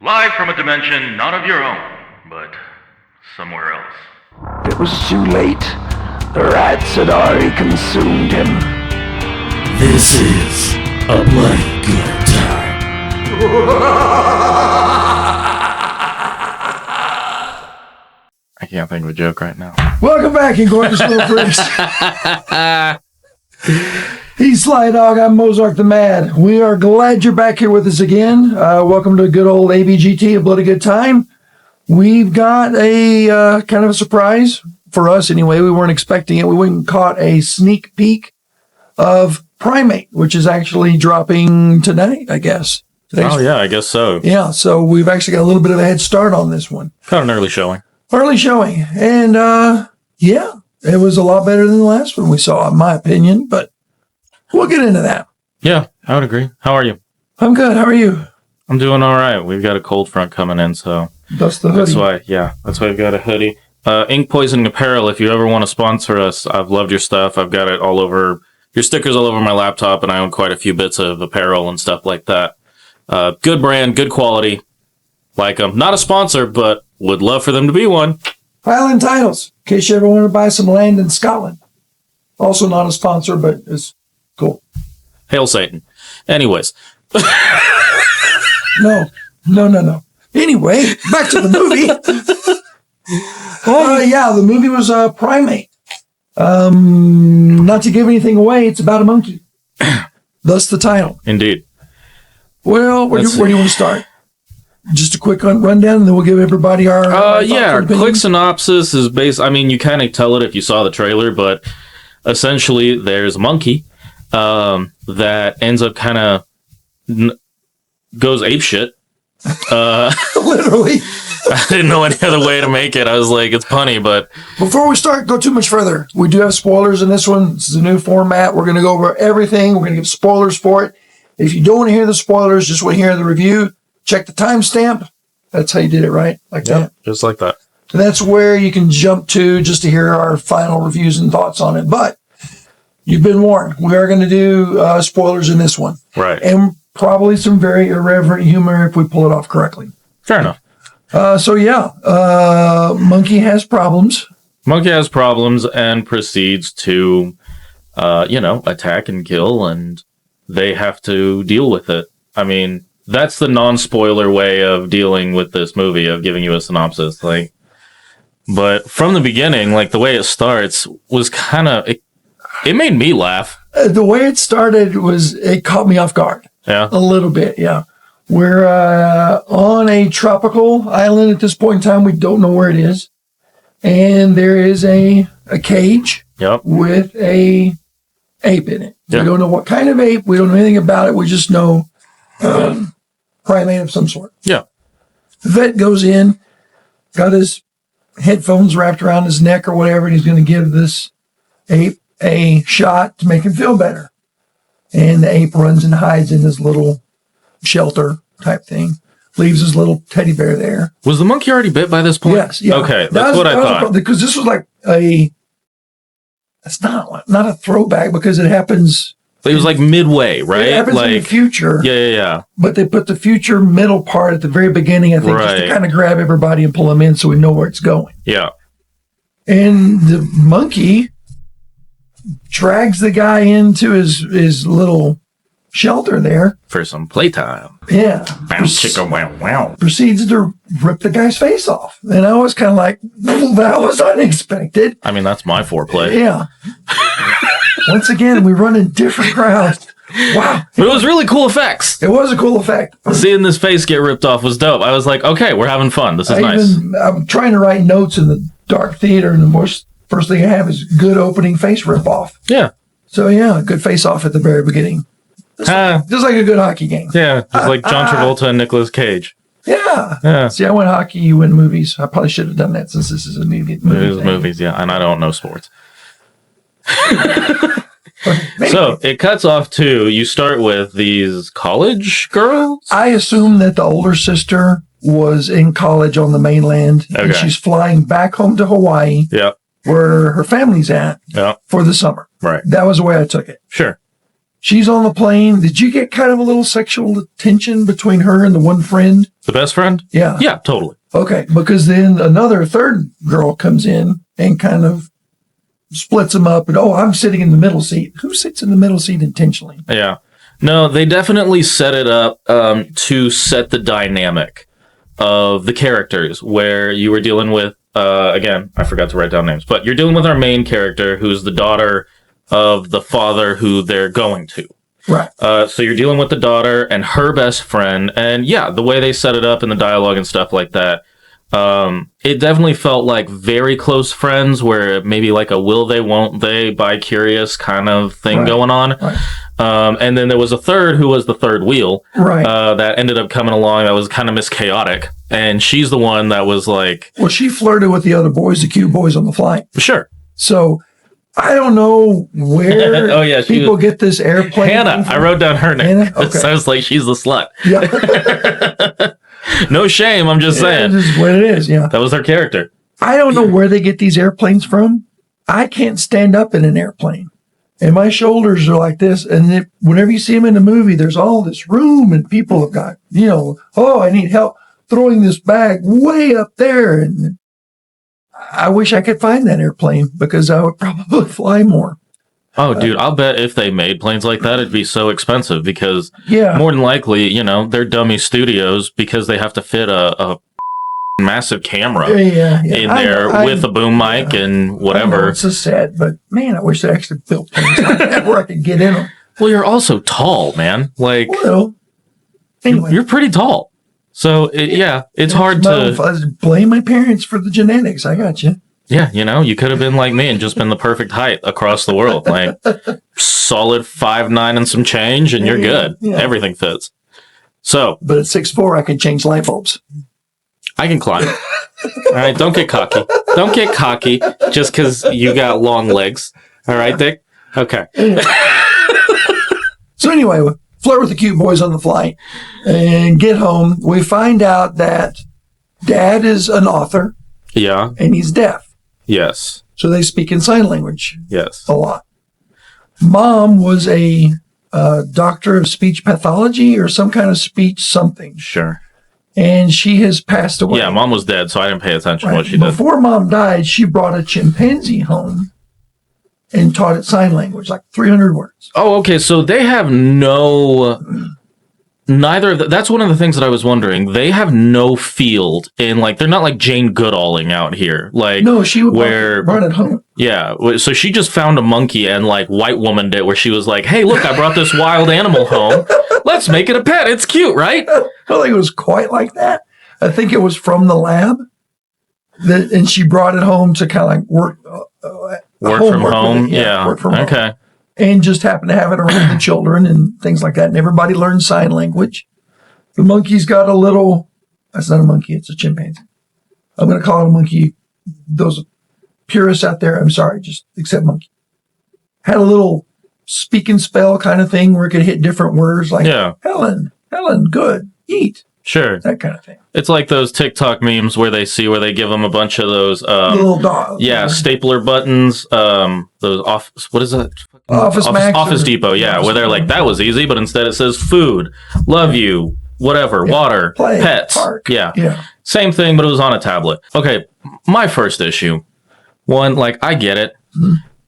Live from a dimension not of your own, but somewhere else. It was too late. The rats had already consumed him. This is a bloody good time. I can't think of a joke right now. Welcome back, you gorgeous little freaks. He's Sly Dog, I'm Mozart the Mad. We are glad you're back here with us again. Welcome to good old ABGT, a bloody good time. We've got a kind of a surprise for us anyway. We weren't expecting it. We went and caught a sneak peek of Primate, which is actually dropping tonight, I guess. Yeah, I guess so. Yeah, so we've actually got a little bit of a head start on this one. Got an early showing. Early showing. And, yeah, it was a lot better than the last one we saw, in my opinion, but we'll get into that. Yeah, I would agree. How are you? I'm good. How are you? I'm doing all right. We've got a cold front coming in, so That's the hoodie. that's why I've got a hoodie. Ink Poisoning Apparel, if you ever want to sponsor us, I've loved your stuff. I've got it all over, your stickers all over my laptop, and I own quite a few bits of apparel and stuff like that. Good brand, good quality. Like them. Not a sponsor, but would love for them to be one. Highland Titles, in case you ever want to buy some land in Scotland. Also not a sponsor, but it's cool. Hail Satan. Anyways. No. Anyway, back to the movie. Yeah, the movie was Primate. Not to give anything away, it's about a monkey. Thus the title. Indeed. Well, where do you want to start? Just a quick rundown, and then we'll give everybody our thoughts and quick opinions. synopsis is you kind of tell it if you saw the trailer, but essentially there's a monkey that ends up kind of goes apeshit. Literally. I didn't know any other way to make it. I was like, it's punny, but Before we go too much further, we do have spoilers in this one. This is a new format. We're going to go over everything. We're going to give spoilers for it. If you don't want to hear the spoilers, just want to hear the review, check the timestamp. That's how you did it, right? Like that. just like that. And that's where you can jump to just to hear our final reviews and thoughts on it. But you've been warned. We are going to do spoilers in this one. Right. And probably some very irreverent humor if we pull it off correctly. Fair enough. Monkey has problems. Monkey has problems and proceeds to, attack and kill, and they have to deal with it. I mean, that's the non-spoiler way of dealing with this movie, of giving you a synopsis. But from the beginning, the way it starts was kind of, it made me laugh. The way it started it caught me off guard. Yeah. A little bit, yeah. We're on a tropical island at this point in time. We don't know where it is. And there is a cage with a ape in it. Yep. We don't know what kind of ape. We don't know anything about it. We just know primate of some sort. Yeah. The vet goes in, got his headphones wrapped around his neck or whatever, and he's going to give this ape a shot to make him feel better. And the ape runs and hides in this little shelter type thing. Leaves his little teddy bear there. Was the monkey already bit by this point? Yes. Yeah. Okay, that's what I thought. Because this was like it's not a throwback because it happens. It was like midway, right? It happens in the future. Yeah. But they put the future middle part at the very beginning, I think, just to kind of grab everybody and pull them in so we know where it's going. Yeah. And the monkey drags the guy into his little shelter there. For some playtime. Yeah. Bow, chicka, wow, wow. Proceeds to rip the guy's face off. And I was kind of like, that was unexpected. I mean, that's my foreplay. Yeah. Once again, we run in different crowds. Wow. But it was really cool effects. It was a cool effect. Seeing this face get ripped off was dope. I was like, okay, we're having fun. This is nice. I'm trying to write notes in the dark theater, and the first thing I have is good opening face rip off. Yeah. So, yeah, good face off at the very beginning. Just like a good hockey game. Yeah, just like John Travolta and Nicolas Cage. Yeah. See, I win hockey, you win movies. I probably should have done that since this is a movie. It is movies, yeah, and I don't know sports. So it cuts off to, you start with these college girls? I assume that the older sister was in college on the mainland, and she's flying back home to Hawaii, Yeah. where her family's at Yeah. for the summer. Right. That was the way I took it. Sure. she's on the plane. Did you get kind of a little sexual tension between her and the one friend? The best friend? Yeah. Yeah, totally. Okay, because then another third girl comes in and kind of splits them up. And, I'm sitting in the middle seat. Who sits in the middle seat intentionally? Yeah. No, they definitely set it up to set the dynamic of the characters, where you were dealing with, again, I forgot to write down names, but you're dealing with our main character, who's the daughter of the father who they're going to. Right. So you're dealing with the daughter and her best friend, and yeah, the way they set it up in the dialogue and stuff like that, it definitely felt like very close friends, where maybe like a will they, won't they, bi-curious kind of thing going on. Right. And then there was a third who was the third wheel, Right. that ended up coming along that was kind of chaotic, and she's the one that was like, Well, she flirted with the other boys, the cute boys on the flight. sure. So I don't know where Oh, yeah, people get this airplane. Hannah. I wrote down her name. Hannah? It Okay. sounds like she's the slut. Yeah. No shame. I'm just saying. This is what it is. Yeah. That was her character. I don't know where they get these airplanes from. I can't stand up in an airplane. And my shoulders are like this. And whenever you see them in a movie, there's all this room and people have got, I need help throwing this bag way up there. And I wish I could find that airplane because I would probably fly more. Oh, dude, I'll bet if they made planes like that, it'd be so expensive because Yeah. more than likely, they're dummy studios because they have to fit a massive camera Yeah. in there with a boom mic and I know whatever. it's so sad, but man, I wish they actually built planes like that where I could get in them. Well, you're also tall, man. Like, Well, anyway. you're pretty tall. So, it's hard No, to... I blame my parents for the genetics. I got you. Yeah, you could have been like me and just been the perfect height across the world. Like, solid 5'9" and some change, and you're good. Yeah. Everything fits. So, But at 6'4", I can change light bulbs. I can climb. All right, don't get cocky. Don't get cocky just because you got long legs. All right, Dick? Okay. So anyway, we flirt with the cute boys on the flight and get home. We find out that Dad is an author Yeah. and he's deaf. Yes. So they speak in sign language Yes. a lot. Mom was a doctor of speech pathology or some kind of speech something. Sure. And she has passed away. Yeah, Mom was dead, so I didn't pay attention to Right. what she did. Before Mom died, she brought a chimpanzee home and taught it sign language, like 300 words. Oh, okay. So they have neither of that's one of the things that I was wondering. They have no field in, like, they're not like Jane Goodalling out here. Like, No, she would where, brought it home. yeah. So she just found a monkey and like white woman did, where she was like, hey, look, I brought this wild animal home. Let's make it a pet. It's cute, right? I don't think it was quite like that. I think it was from the lab. And she brought it home to kind of like work From home. with it. Yeah. Work from home. Okay. And just happened to have it around the children and things like that. And everybody learned sign language. The monkey's got a little, that's not a monkey, it's a chimpanzee. I'm going to call it a monkey. Those purists out there, I'm sorry, just accept monkey. Had a little speak and spell kind of thing where it could hit different words like Helen, good, eat, Sure. that kind of thing. It's like those TikTok memes where they give them a bunch of those, Little dog. stapler buttons, those what is that? Office Max Office or- Depot, yeah, where they're like, that was easy, but instead it says food, love you, whatever, water, Play, pets. park. Yeah. Yeah. Same thing, but it was on a tablet. Okay, my first issue. One, like, I get it.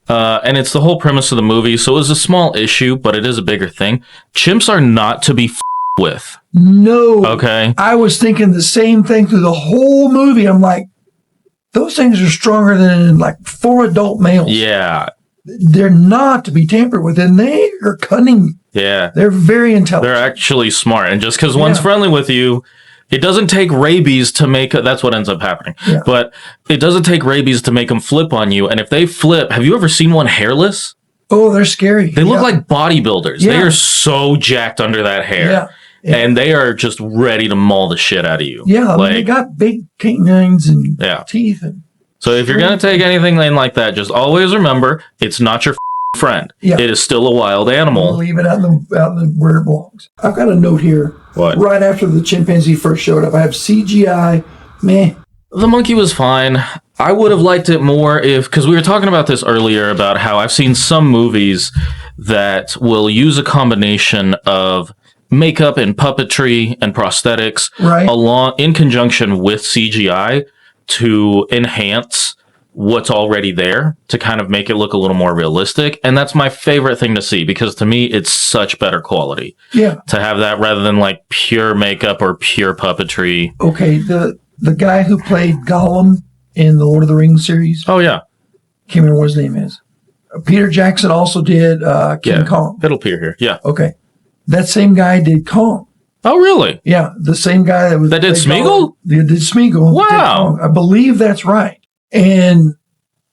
And it's the whole premise of the movie, so it was a small issue, but it is a bigger thing. Chimps are not to be with. No. Okay. I was thinking the same thing through the whole movie. I'm like, those things are stronger than like 4 adult males. Yeah. They're not to be tampered with, and they are cunning. Yeah. They're very intelligent. They're actually smart. And just because one's Yeah. friendly with you, it doesn't take rabies to make that's what ends up happening. Yeah. But it doesn't take rabies to make them flip on you. And if they flip, have you ever seen one hairless? Oh, they're scary. They look like bodybuilders. They Yeah. are so jacked under that hair. Yeah. Yeah. And they are just ready to maul the shit out of you. Yeah, I mean, they Like, got big canines and Yeah. teeth. And so if you're going to take anything like that, just always remember, it's not your friend. Yeah. It is still a wild we'll animal. leave it out in the where it belongs. I've got a note here. What? Right after the chimpanzee first showed up, I have CGI. Meh. The monkey was fine. I would have liked it more because we were talking about this earlier about how I've seen some movies that will use a combination of makeup and puppetry and prosthetics Right. along in conjunction with CGI to enhance what's already there to kind of make it look a little more realistic. And that's my favorite thing to see because to me, it's such better quality Yeah. to have that rather than like pure makeup or pure puppetry. Okay. The guy who played Gollum in the Lord of the Rings series, Oh, yeah. can't remember what his name is. Peter Jackson also did King Yeah. Kong. It'll appear here. Yeah. Okay. That same guy did Kong. Oh, really? Yeah. The same guy that That did played Smeagol? Gollum, that did Smeagol. Wow. did Kong. I believe that's right. And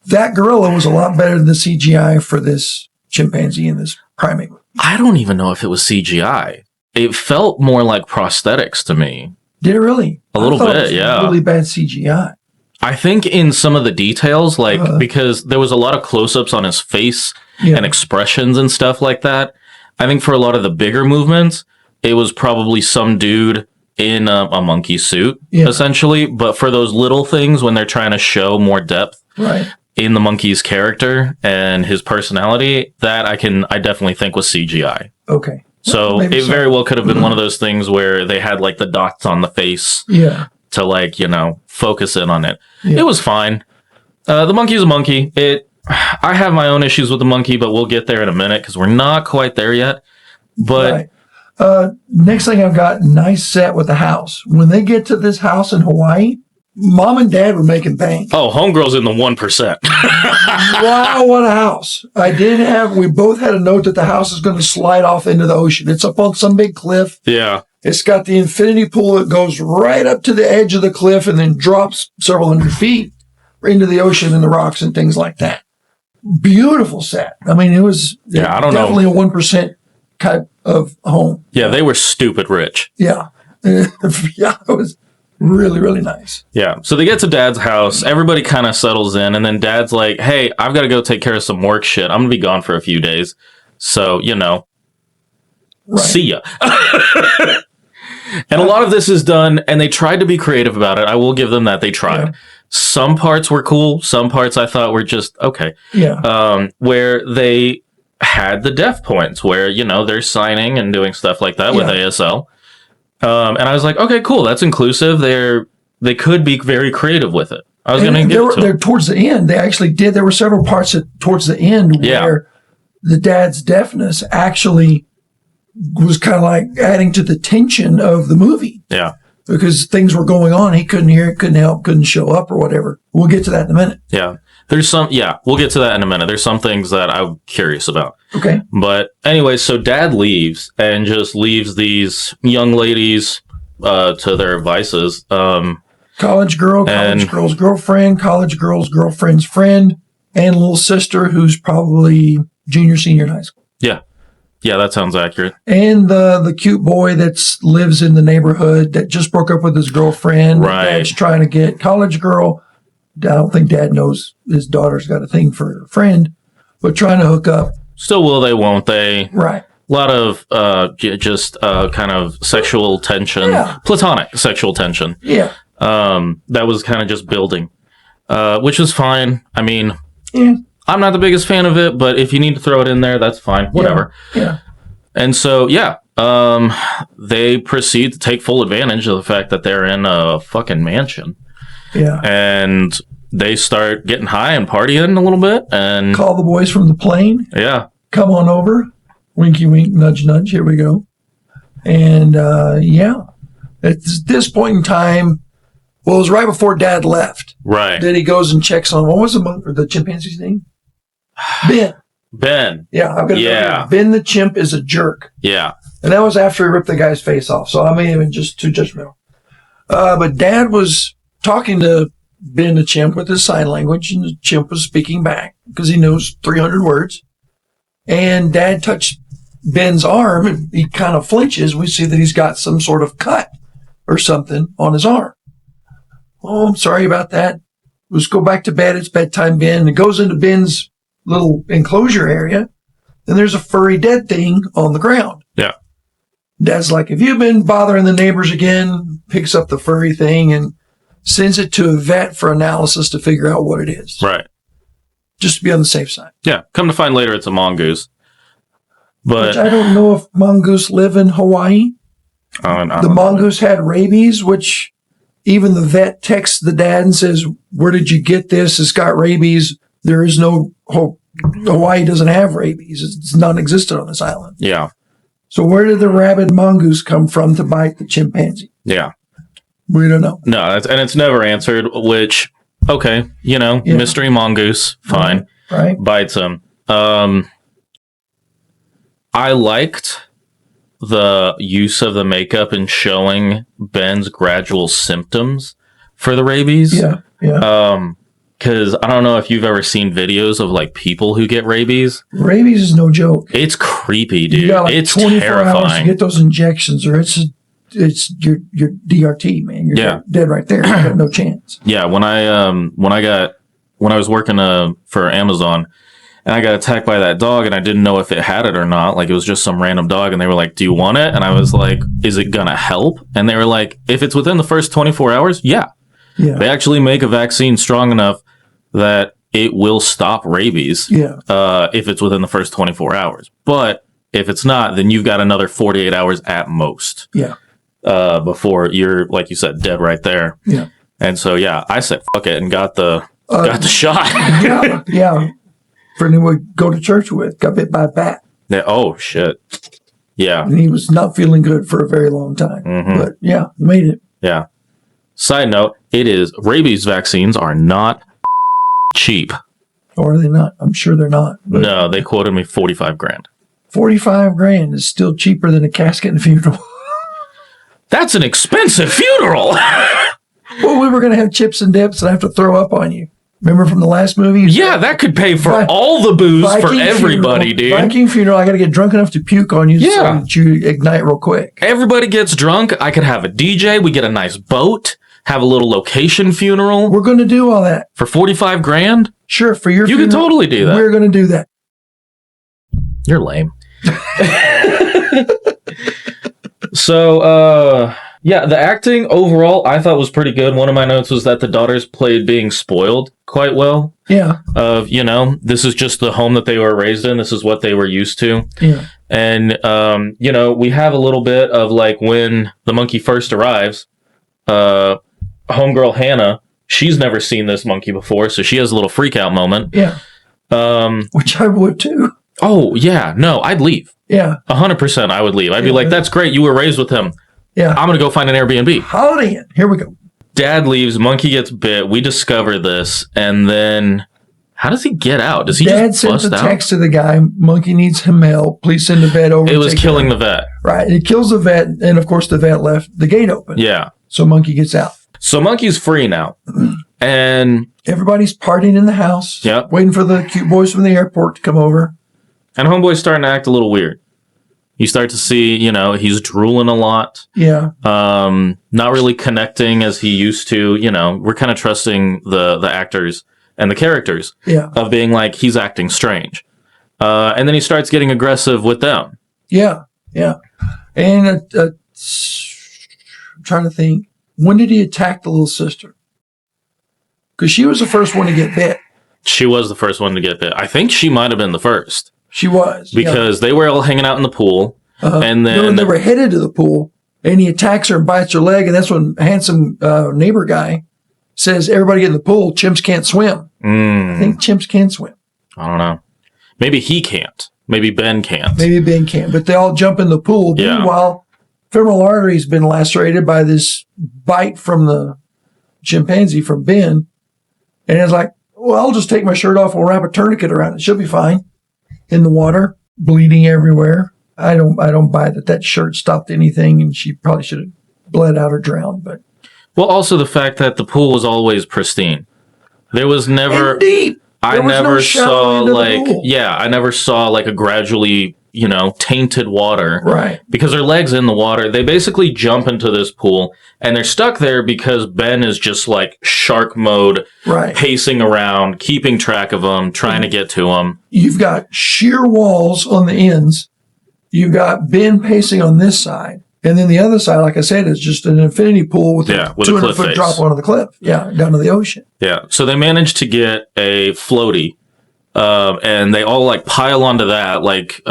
that gorilla was a lot better than the CGI for this chimpanzee and this primate. I don't even know if it was CGI. It felt more like prosthetics to me. Did it really? A little I thought bit, it was yeah. Really bad CGI. I think in some of the details, like because there was a lot of close-ups on his face Yeah. and expressions and stuff like that. I think for a lot of the bigger movements, it was probably some dude in a monkey suit, Yeah. essentially. But for those little things, when they're trying to show more depth Right. in the monkey's character and his personality, that I definitely think was CGI. Okay. So Maybe it very well could have been one of those things where they had like the dots on the face Yeah. to like, focus in on it. Yeah. It was fine. The monkey's a monkey. I have my own issues with the monkey, but we'll get there in a minute because we're not quite there yet. But Right. Next thing I've got, nice set with the house. When they get to this house in Hawaii, mom and dad were making bank. oh, homegirl's in the 1%. Wow, what a house. We both had a note that the house is going to slide off into the ocean. It's up on some big cliff. Yeah. It's got the infinity pool that goes right up to the edge of the cliff and then drops several hundred feet into the ocean and the rocks and things like that. Beautiful set. I mean, it was I don't know. definitely a 1% type of home. Yeah, they were stupid rich. Yeah. Yeah, it was really, really nice. Yeah. So they get to dad's house. Everybody kind of settles in. And then dad's like, hey, I've got to go take care of some work shit. I'm going to be gone for a few days. So, Right. see ya. And a lot of this is done, and they tried to be creative about it. I will give them that. They tried. Yeah. Some parts were cool. Some parts I thought were just okay. Yeah. Where they had the death points where, they're signing and doing stuff like that with Yeah. ASL. And I was like, okay, cool. That's inclusive. They could be very creative with it. I was going to get to they're it. towards the end. They actually did. There were several parts towards the end Yeah. where the dad's deafness actually was kind of like adding to the tension of the movie Yeah. because things were going on. He couldn't hear it, couldn't help, couldn't show up or whatever. We'll get to that in a minute. Yeah. We'll get to that in a minute. There's some things that I'm curious about. Okay. But anyway, so dad leaves and just leaves these young ladies to their vices. College girl, college And- girl's girlfriend, college girl's girlfriend's friend, and little sister who's probably junior, senior in high school. Yeah. Yeah, that sounds accurate. And the cute boy that lives in the neighborhood that just broke up with his girlfriend. Right. Dad's trying to get college girl. I don't think dad knows his daughter's got a thing for her friend, but trying to hook up. Still will they, won't they? Right. A lot of kind of sexual tension, Yeah. platonic sexual tension. Yeah. That was kind of just building, which was fine. I mean, Yeah. I'm not the biggest fan of it, but if you need to throw it in there, that's fine. Whatever. Yeah. And so, they proceed to take full advantage of the fact that they're in a fucking mansion. Yeah. And they start getting high and partying a little bit. And Call the boys from the plane. yeah, Come on over. Winky wink, nudge nudge. Here we go. And at this point in time, well, it was right before dad left. right. Then he goes and checks on, what was the chimpanzee's name? Ben. Ben. Yeah, I've got to Yeah. Ben the chimp is a jerk. Yeah. And that was after he ripped the guy's face off. So I may have been just too judgmental. But dad was talking to Ben the chimp with his sign language, and the chimp was speaking back because he knows 300 words. And dad touched Ben's arm, and he kind of flinches. We see that he's got some sort of cut or something on his arm. Oh, I'm sorry about that. Let's go back to bed. It's bedtime, Ben. And it goes into Ben's little enclosure area. And there's a furry dead thing on the ground. Yeah. Dad's like, have you been bothering the neighbors again? Picks up the furry thing and sends it to a vet for analysis to figure out what it is. Right. Just to be on the safe side. Yeah. Come to find later, it's a mongoose. But Which I don't know if mongoose live in Hawaii. The mongoose had rabies, which even the vet texts the dad and says, "Where did you get this? It's got rabies. There is no Hawaii doesn't have rabies. It's non-existent on this island." Yeah. So where did the rabid mongoose come from to bite the chimpanzee? Yeah. We don't know. No, and it's never answered, which, okay, mystery mongoose, fine. Right. Bites him. I liked the use of the makeup in showing Ben's gradual symptoms for the rabies. Yeah. Because I don't know if you've ever seen videos of like people who get rabies. Rabies is no joke. It's creepy, dude. You got like it's 24 terrifying. hours to get those injections, or it's your DRT, man. You're dead right there. You got no chance. Yeah, when I was working for Amazon, and I got attacked by that dog, and I didn't know if it had it or not. Like, it was just some random dog, and they were like, "Do you want it?" And I was like, "Is it gonna help?" And they were like, "If it's within the first 24 hours, yeah." They actually make a vaccine strong enough that it will stop rabies. If it's within the first 24 hours. But if it's not, then you've got another 48 hours at most. Before you're, like you said, dead right there. And so, I said, fuck it, and got the shot. Friend who would go to church with got bit by a bat. Oh, shit. Yeah. And he was not feeling good for a very long time. But he made it. Yeah. Side note, rabies vaccines are not cheap. Or are they not? I'm sure they're not. No, they quoted me 45 grand. 45 grand is still cheaper than a casket and funeral. That's an expensive funeral. Well, we were going to have chips and dips and I have to throw up on you. Remember from the last movie? Yeah, that could pay for all the booze for everybody, dude. Viking funeral, I got to get drunk enough to puke on you so that you ignite real quick. Everybody gets drunk. I could have a DJ. We get a nice boat. Have a little location funeral. We're going to do all that. For 45 grand? Sure, for your funeral. You can totally do that. We're going to do that. You're lame. So, the acting overall I thought was pretty good. One of my notes was that the daughters played being spoiled quite well. Yeah. This is just the home that they were raised in. This is what they were used to. Yeah. And, we have a little bit of like when the monkey first arrives, homegirl Hannah, she's never seen this monkey before, so she has a little freak out moment. Yeah. Which I would too. Oh, yeah. No, I'd leave. Yeah. 100% I would leave. I'd be like, that's great. You were raised with him. Yeah. I'm going to go find an Airbnb. Holiday Inn. Here we go. Dad leaves. Monkey gets bit. We discover this. And then how does he get out? Does he just bust out? Dad sends a text to the guy. Monkey needs him help. Please send the vet over. It was killing the vet. Right. It kills the vet. And of course, the vet left the gate open. Yeah. So Monkey gets out. So Monkey's free now. And everybody's partying in the house. Yep. Waiting for the cute boys from the airport to come over. And Homeboy's starting to act a little weird. You start to see, he's drooling a lot. Yeah. Not really connecting as he used to. We're kind of trusting the actors and the characters. Yeah. Of being like, he's acting strange. And then he starts getting aggressive with them. Yeah. Yeah. And I'm trying to think. When did he attack the little sister? Because she was the first one to get bit. She was the first one to get bit. I think she might have been the first. She was. Because they were all hanging out in the pool. And then they were headed to the pool. And he attacks her and bites her leg. And that's when handsome neighbor guy says, everybody get in the pool. Chimps can't swim. I think chimps can swim. I don't know. Maybe he can't. Maybe Ben can't. Maybe Ben can't. But they all jump in the pool. Yeah. Meanwhile, femoral artery's been lacerated by this bite from the chimpanzee from Ben. And it's like, well, I'll just take my shirt off and wrap a tourniquet around it. She'll be fine. In the water, bleeding everywhere. I don't buy that shirt stopped anything, and she probably should have bled out or drowned. But also the fact that the pool was always pristine. There was never deep. I never saw I never saw like a gradually tainted water. Right. Because their legs in the water, they basically jump into this pool and they're stuck there because Ben is just like shark mode, right, pacing around, keeping track of them, trying to get to them. You've got sheer walls on the ends. You've got Ben pacing on this side. And then the other side, like I said, is just an infinity pool with a with a 200 cliff foot face. drop onto the cliff. Yeah, down to the ocean. Yeah. So they managed to get a floaty, and they all like pile onto that like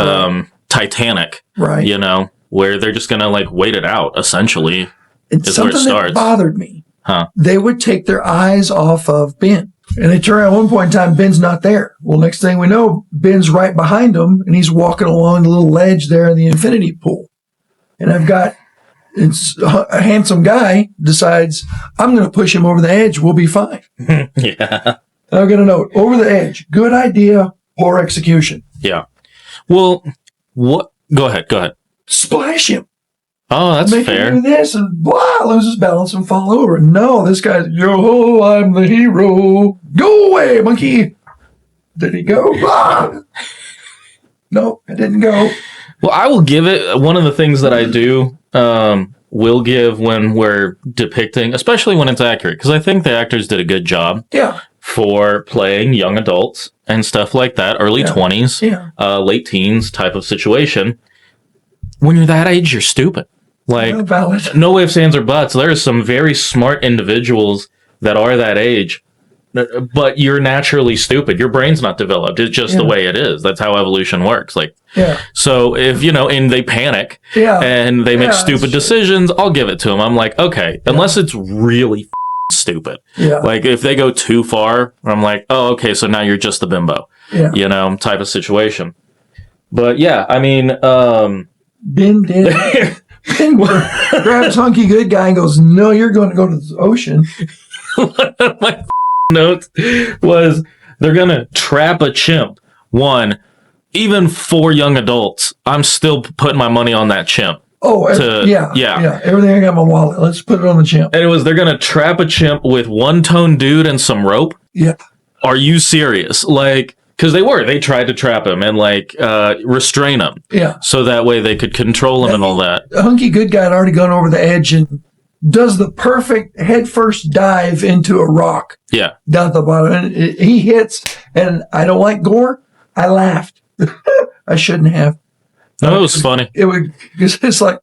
Titanic, Right. you know, where they're just gonna like wait it out essentially. And is where it something that starts. bothered me. Huh. They would take their eyes off of Ben. And they turn around at one point in time, Ben's not there. Well, next thing we know, Ben's right behind them, and he's walking along the little ledge there in the infinity pool. And it's a handsome guy decides, I'm going to push him over the edge. We'll be fine. Yeah. I'm going to note, over the edge. Good idea, poor execution. Yeah. Well, what? Go ahead. Splash him. Oh, that's Make fair. him do this and blah, loses balance and fall over. No, this guy's, yo, I'm the hero. Go away, monkey. Did he go? Ah! No, it didn't go. Well, I will give it one of the things that I do will give when we're depicting, especially when it's accurate, because I think the actors did a good job Yeah. for playing young adults and stuff like that, early 20s, late teens type of situation. When you're that age, you're stupid. Like, Valid. no ifs, ands, or buts. There are some very smart individuals that are that age, but you're naturally stupid. Your brain's not developed. It's just the way it is. That's how evolution works. Like, so if, and they panic and they make stupid decisions, I'll give it to them. I'm like, okay, unless it's really stupid. Yeah. Like, if they go too far, I'm like, oh, okay, so now you're just the bimbo, type of situation. But yeah, I mean, Ben did. Ben grabs Hunky Good Guy and goes, no, you're going to go to the ocean. One of my notes was they're going to trap a chimp. One, even 4 young adults, I'm still putting my money on that chimp. Oh, everything I got in my wallet. Let's put it on the chimp. And it was, they're going to trap a chimp with one-tone dude and some rope. Yeah. Are you serious? Like, because they tried to trap him and like restrain him. Yeah. So that way they could control him and all that. Hunky Good Guy had already gone over the edge and does the perfect headfirst dive into a rock. Yeah. Down at the bottom. And he hits, and I don't like gore. I laughed. I shouldn't have. No, it was funny. It's like,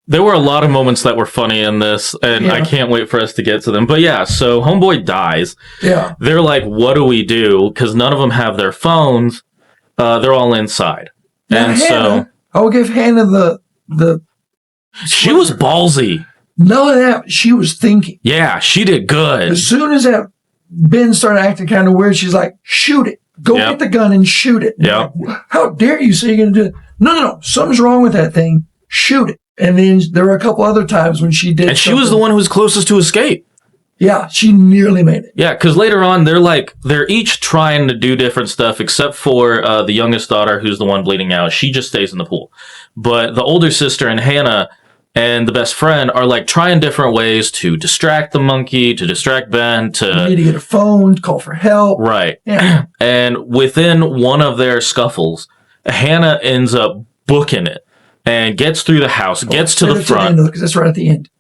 there were a lot of moments that were funny in this, and I can't wait for us to get to them. But yeah, so Homeboy dies. Yeah. They're like, what do we do? Because none of them have their phones. They're all inside. Now, and Hannah, I will give Hannah the she was ballsy. None of that. She was thinking. Yeah, she did good. As soon as that Ben started acting kind of weird, she's like, shoot it. Go get the gun and shoot it. Yeah. Like, how dare you say you're going to do it? No. Something's wrong with that thing. Shoot it. And then there were a couple other times when she did. And she was the one who was closest to escape. Yeah, she nearly made it. Yeah, because later on, they're each trying to do different stuff, except for the youngest daughter, who's the one bleeding out. She just stays in the pool. But the older sister and Hannah and the best friend are like trying different ways to distract the monkey, to distract Ben, You need to get a phone, call for help. Right. Yeah. And within one of their scuffles, Hannah ends up booking it and gets through the house, gets to the front. Because that's right at the end.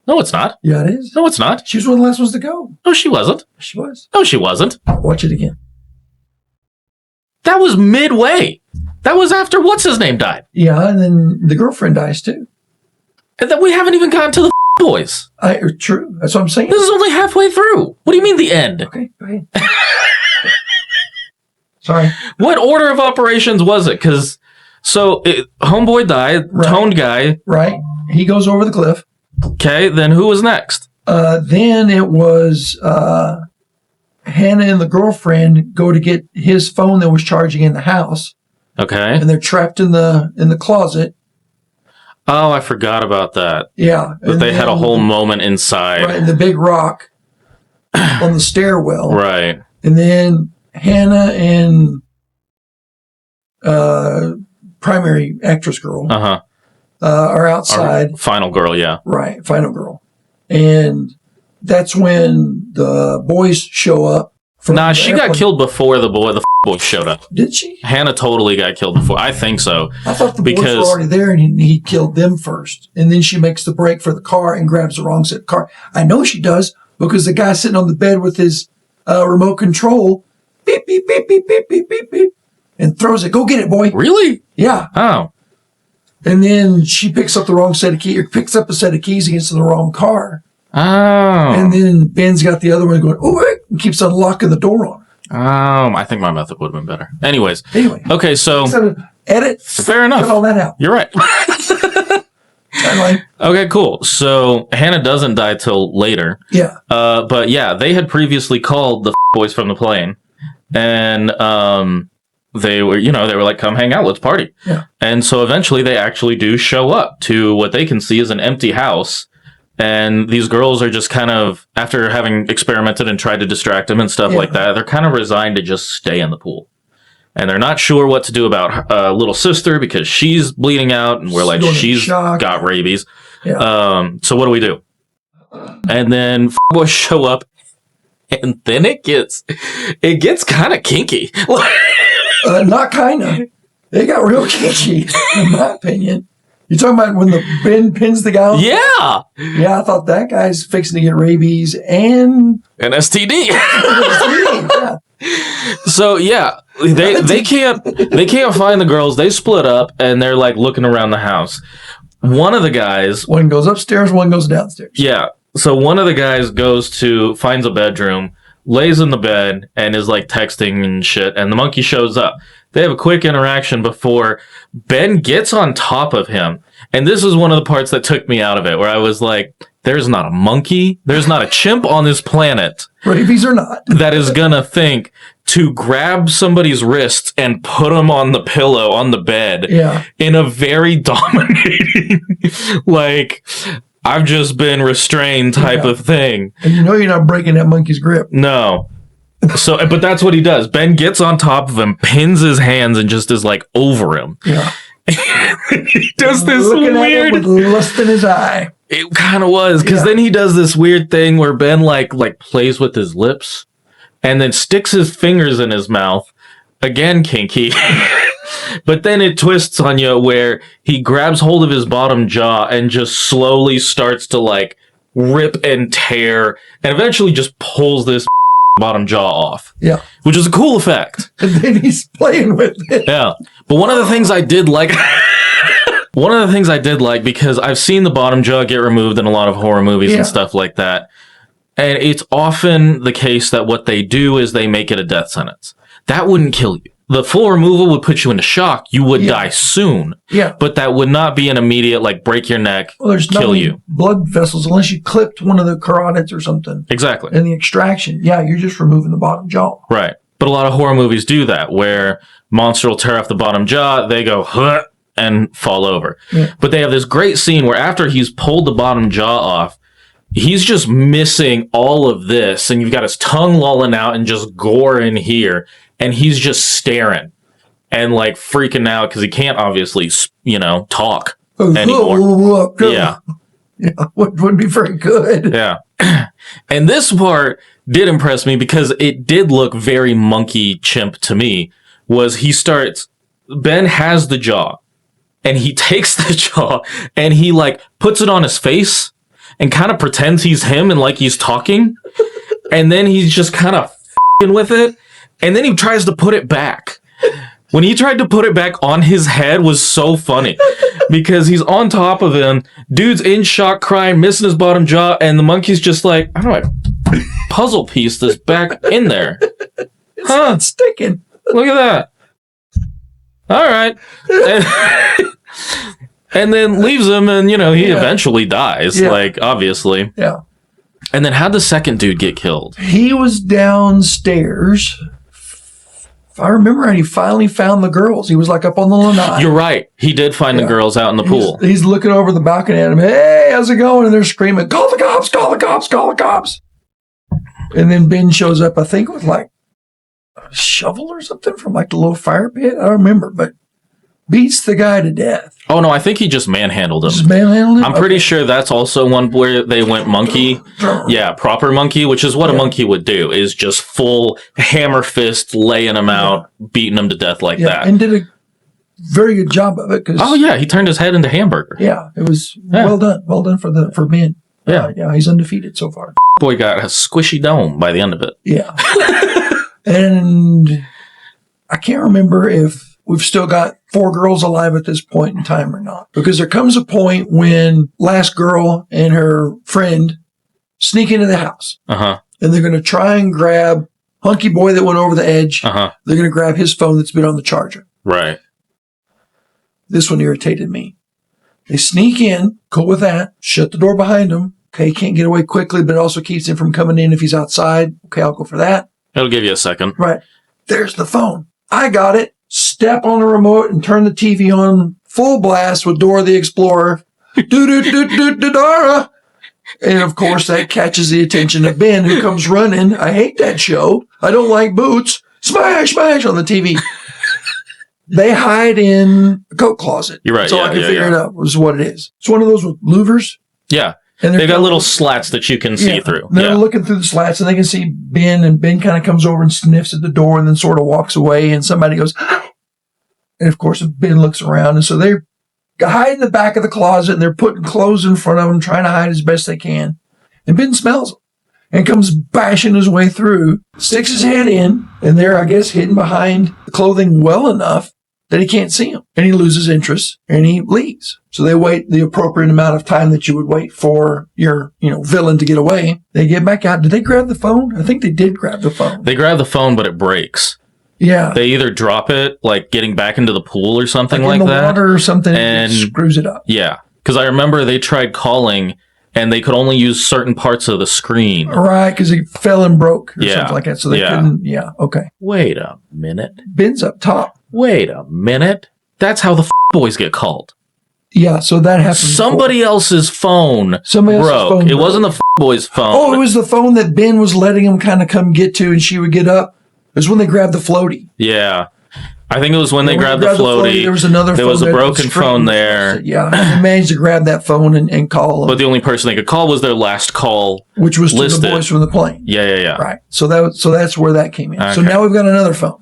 No, it's not. Yeah, it is. No, it's not. She was one of the last ones to go. No, she wasn't. She was. No, she wasn't. Watch it again. That was midway. That was after what's-his-name died. Yeah, and then the girlfriend dies too. And then we haven't even gotten to the boys. True. That's what I'm saying. This is only halfway through. What do you mean the end? Okay, go ahead. Sorry. What order of operations was it? Because, Homeboy died, toned guy. Right. He goes over the cliff. Okay, then who was next? Then it was Hannah and the girlfriend go to get his phone that was charging in the house. Okay. And they're trapped in the closet. Oh, I forgot about that. Yeah. But they had a whole moment inside. Right, the big rock on the stairwell. Right. And then Hannah and primary actress girl are outside. Our final girl, yeah. Right, final girl. And that's when the boys show up. Nah, she got killed before the boys showed up. Did she? Hannah totally got killed before. I think so. I thought the boys were already there and he killed them first. And then she makes the break for the car and grabs the wrong set of car. I know she does because the guy sitting on the bed with his remote control, beep, beep, beep, beep, beep, beep, beep, beep, and throws it. Go get it, boy. Really? Yeah. Oh. And then she picks up the wrong set of keys, or picks up a set of keys and gets in the wrong car. Oh. And then Ben's got the other one going, oh, wait, and keeps unlocking the door on her. I think my method would have been better. Anyways. Anyway. Okay, so. Edit. Fair enough. Cut all that out. You're right. Okay, cool. So Hannah doesn't die till later. Yeah. But yeah, they had previously called the boys from the plane. And they were like, come hang out, let's party. Yeah. And so eventually they actually do show up to what they can see is an empty house. And these girls are just kind of, after having experimented and tried to distract them and stuff like that, they're kind of resigned to just stay in the pool. And they're not sure what to do about little sister because she's bleeding out, and we're like, she's got rabies. Yeah. So what do we do? And then boys show up, and then it gets kind of kinky. Not kind of. They got real kinky, in my opinion. You talking about when the Ben pins the guy on? Yeah. Yeah, I thought that guy's fixing to get rabies and an STD. Yeah. So yeah, they can't find the girls. They split up and they're like looking around the house. One of the guys, one goes upstairs, one goes downstairs. Yeah. So one of the guys finds a bedroom, lays in the bed, and is like texting and shit. And the monkey shows up. They have a quick interaction before Ben gets on top of him. And this is one of the parts that took me out of it, where I was like, there's not a monkey, there's not a chimp on this planet. Rabies or not. That is gonna think to grab somebody's wrists and put them on the pillow on the bed in a very dominating, like, I've just been restrained type of thing. And you know you're not breaking that monkey's grip. No. So, but that's what he does. Ben gets on top of him, pins his hands, and just is like over him. Yeah. He does this looking weird, at him with lust in his eye. It kind of was, because then he does this weird thing where Ben like plays with his lips, and then sticks his fingers in his mouth. Again, kinky. But then it twists on you where he grabs hold of his bottom jaw and just slowly starts to like rip and tear, and eventually just pulls this bottom jaw off. Yeah. Which is a cool effect. And then he's playing with it. Yeah. But one of the things I did like, because I've seen the bottom jaw get removed in a lot of horror movies and stuff like that. And it's often the case that what they do is they make it a death sentence. That wouldn't kill you. The full removal would put you into shock. You would die soon. Yeah. But that would not be an immediate, like, break your neck, kill you. Blood vessels, unless you clipped one of the carotids or something. Exactly. In the extraction. Yeah, you're just removing the bottom jaw. Right. But a lot of horror movies do that, where monster will tear off the bottom jaw, they go, huh, and fall over. Yeah. But they have this great scene where after he's pulled the bottom jaw off, he's just missing all of this, and you've got his tongue lolling out and just gore in here, and he's just staring and like freaking out because he can't obviously, talk anymore. Yeah. Yeah, wouldn't be very good. Yeah. And this part did impress me because it did look very monkey chimp to me. Ben has the jaw, and he takes the jaw and he like puts it on his face and kind of pretends he's him and like he's talking. And then he's just kind of with it. And then he tries to put it back. When he tried to put it back on his head was so funny because he's on top of him. Dude's in shock, crying, missing his bottom jaw. And the monkey's just like, I don't know, puzzle piece this back in there. It's not sticking. Look at that. All right. And then leaves him, and, he eventually dies, like, obviously. Yeah. And then how'd the second dude get killed? He was downstairs. If I remember right, he finally found the girls. He was like up on the lanai. You're right. He did find the girls out in the pool. He's looking over the balcony at him. Hey, how's it going? And they're screaming, call the cops, call the cops, call the cops. And then Ben shows up, I think, with like a shovel or something from like the little fire pit. I don't remember, but beats the guy to death. Oh, no, I think he just manhandled him. Just manhandled him? I'm pretty sure that's also one where they went monkey. Yeah, proper monkey, which is what a monkey would do, is just full hammer fist laying him out, beating him to death like that. And did a very good job of it. Oh, yeah, he turned his head into hamburger. Yeah, it was well done. Well done for Ben. Yeah. Yeah, he's undefeated so far. Boy got a squishy dome by the end of it. Yeah. And I can't remember if we've still got 4 girls alive at this point in time or not. Because there comes a point when last girl and her friend sneak into the house. Uh-huh. And they're going to try and grab Hunky Boy that went over the edge. Uh-huh. They're going to grab his phone that's been on the charger. Right. This one irritated me. They sneak in, cool with that, shut the door behind them. Okay, he can't get away quickly, but it also keeps him from coming in if he's outside. Okay, I'll go for that. It'll give you a second. Right. There's the phone. I got it. Step on the remote and turn the TV on full blast with Dora the Explorer. Dora. And of course, that catches the attention of Ben, who comes running. I hate that show. I don't like boots. Smash, smash on the TV. They hide in a coat closet. You're right. So I can figure it out. This is what it is. It's one of those with louvers. Yeah. And they got little slats that you can see through. They're looking through the slats and they can see Ben, and Ben kind of comes over and sniffs at the door and then sort of walks away, and somebody goes, and of course Ben looks around, and so they hide in the back of the closet and they're putting clothes in front of them, trying to hide as best they can. And Ben smells them and comes bashing his way through, sticks his head in, and they're, I guess, hidden behind the clothing well enough that he can't see him, and he loses interest and he leaves. So they wait the appropriate amount of time that you would wait for your, villain to get away. They get back out. Did they grab the phone? I think they did grab the phone. They grab the phone, but it breaks. Yeah. They either drop it, like getting back into the pool or something like in the that. water or something, and it screws it up. Yeah. Because I remember they tried calling and they could only use certain parts of the screen. Right, because it fell and broke or something like that. So they couldn't, okay. Wait a minute. Ben's up top. Wait a minute. That's how the boys get called. Yeah, so that happened. Somebody else's phone broke. It wasn't the boys' phone. Oh, it was the phone that Ben was letting him kind of come get to, and she would get up. It was when they grabbed the floaty. Yeah. I think it was when they grabbed the floaty. There was another phone. There was a broken phone there. Yeah, they managed to grab that phone and call them. But the only person they could call was their last call, which was to the boys from the plane. Yeah. Right. So that's where that came in. Okay. So now we've got another phone.